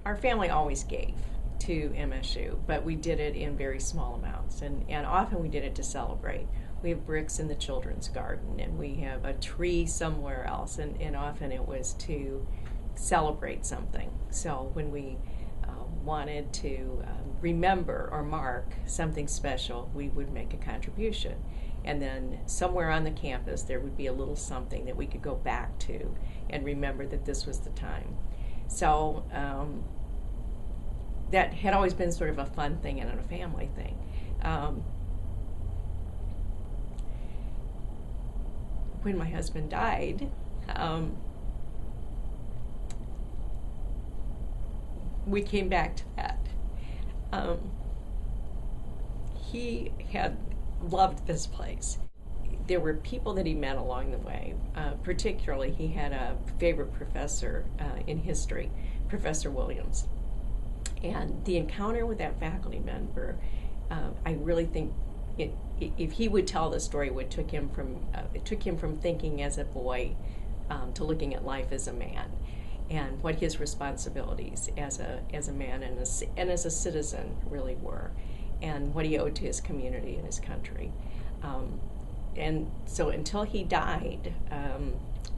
our family always gave to MSU, but we did it in very small amounts, and often we did it to celebrate. We have bricks in the children's garden, and we have a tree somewhere else, and often it was to celebrate something. So when we wanted to remember or mark something special, we would make a contribution. And then somewhere on the campus there would be a little something that we could go back to and remember that this was the time. So that had always been sort of a fun thing and a family thing. When my husband died, we came back to that. He had loved this place. There were people that he met along the way. Particularly, he had a favorite professor in history, Professor Williams. And the encounter with that faculty member, I really think, if he would tell the story, it took him from thinking as a boy to looking at life as a man, and what his responsibilities as a man and as a citizen really were, and what he owed to his community and his country. And so until he died,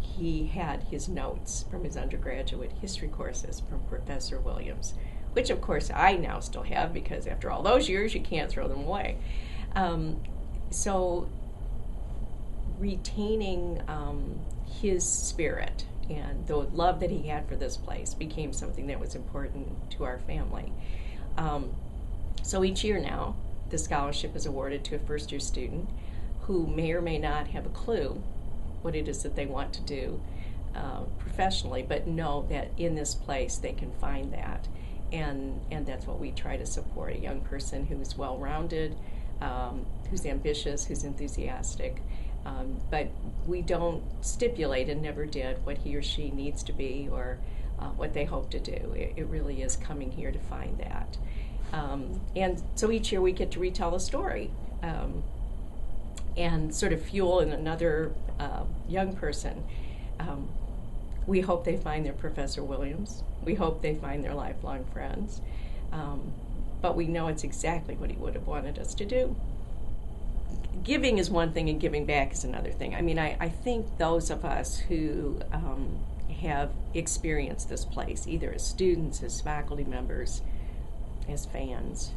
he had his notes from his undergraduate history courses from Professor Williams, which of course I now still have, because after all those years you can't throw them away. So retaining his spirit and the love that he had for this place became something that was important to our family. So each year now, the scholarship is awarded to a first-year student who may or may not have a clue what it is that they want to do professionally, but know that in this place they can find that. And that's what we try to support, a young person who's well-rounded, who's ambitious, who's enthusiastic. But we don't stipulate, and never did, what he or she needs to be or what they hope to do. It really is coming here to find that. And so each year we get to retell the story and sort of fuel in another young person. We hope they find their Professor Williams. We hope they find their lifelong friends. But we know it's exactly what he would have wanted us to do. Giving is one thing and giving back is another thing. I mean, I think those of us who have experienced this place, either as students, as faculty members, as fans,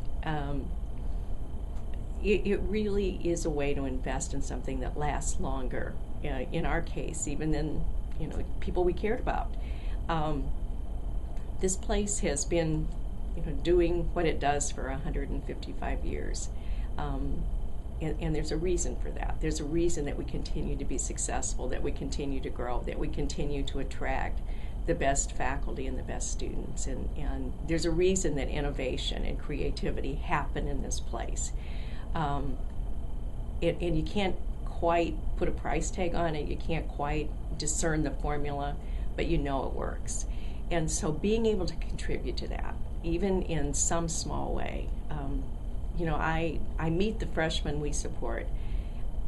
it really is a way to invest in something that lasts longer, in our case, even than people we cared about. This place has been doing what it does for 155 years. And there's a reason for that. There's a reason that we continue to be successful, that we continue to grow, that we continue to attract the best faculty and the best students. And there's a reason that innovation and creativity happen in this place. And you can't quite put a price tag on it. You can't quite discern the formula, but you know it works. And so being able to contribute to that, even in some small way, I meet the freshmen we support.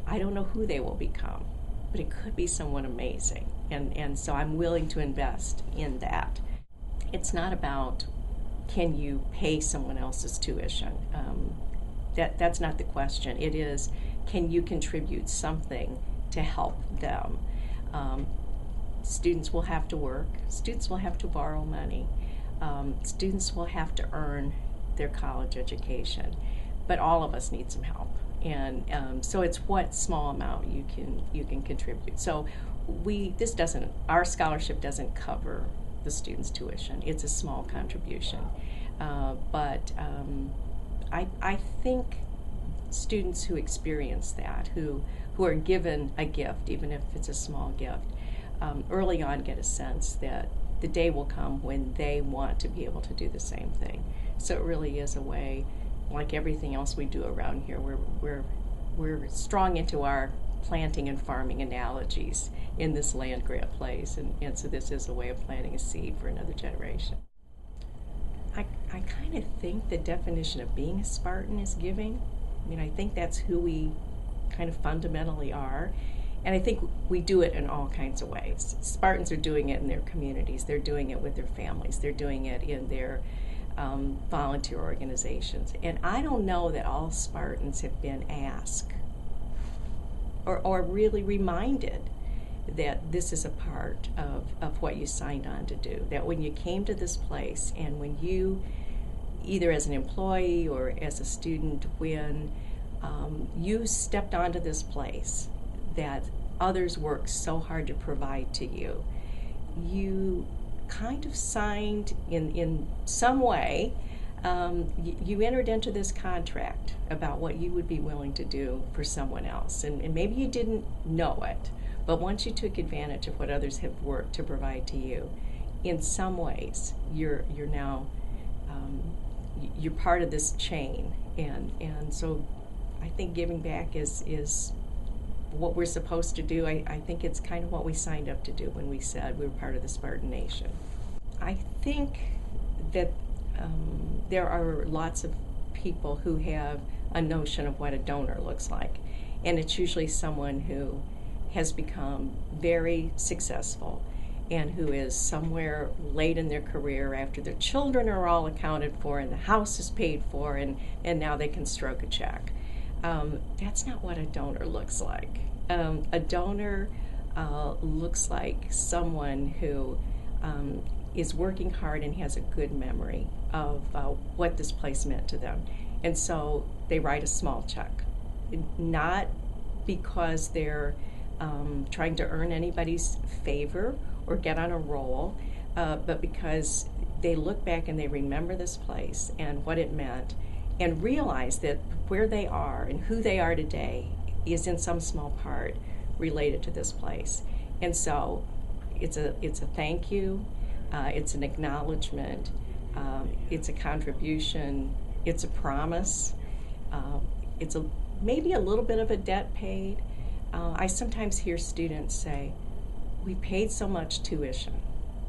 I don't know who they will become, but it could be someone amazing. And so I'm willing to invest in that. It's not about, can you pay someone else's tuition? That's not the question. It is, can you contribute something to help them? Students will have to work. Students will have to borrow money. Students will have to earn their college education. But all of us need some help, and so it's what small amount you can contribute. So our scholarship doesn't cover the student's tuition. It's a small contribution, but I think students who experience that, who are given a gift, even if it's a small gift, early on get a sense that the day will come when they want to be able to do the same thing. So it really is a way, like everything else we do around here, we're strong into our planting and farming analogies in this land-grant place, and so this is a way of planting a seed for another generation. I kind of think the definition of being a Spartan is giving. I mean, I think that's who we kind of fundamentally are, And I think we do it in all kinds of ways. Spartans are doing it in their communities. They're doing it with their families. They're doing it in their volunteer organizations. And I don't know that all Spartans have been asked or really reminded that this is a part of what you signed on to do. That when you came to this place and when you, either as an employee or as a student, when you stepped onto this place that others worked so hard to provide to you, you kind of signed in some way, you entered into this contract about what you would be willing to do for someone else. And maybe you didn't know it, but once you took advantage of what others have worked to provide to you, in some ways, you're now, you're part of this chain. And so I think giving back is what we're supposed to do. I think it's kind of what we signed up to do when we said we were part of the Spartan Nation. I think that there are lots of people who have a notion of what a donor looks like, and it's usually someone who has become very successful and who is somewhere late in their career after their children are all accounted for and the house is paid for, and now they can stroke a check. That's not what a donor looks like. A donor looks like someone who is working hard and has a good memory of what this place meant to them. And so they write a small check, not because they're trying to earn anybody's favor or get on a roll, but because they look back and they remember this place and what it meant, and realize that where they are and who they are today is in some small part related to this place. And so it's a thank you, it's an acknowledgement, it's a contribution, it's a promise, it's maybe a little bit of a debt paid. I sometimes hear students say, we paid so much tuition.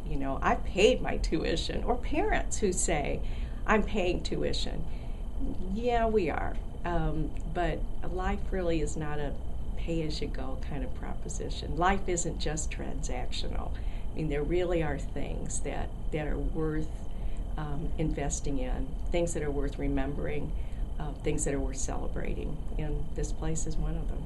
You know, I paid my tuition. Or parents who say, I'm paying tuition. Yeah, we are. But life really is not a pay-as-you-go kind of proposition. Life isn't just transactional. I mean, there really are things that are worth investing in, things that are worth remembering, things that are worth celebrating, and this place is one of them.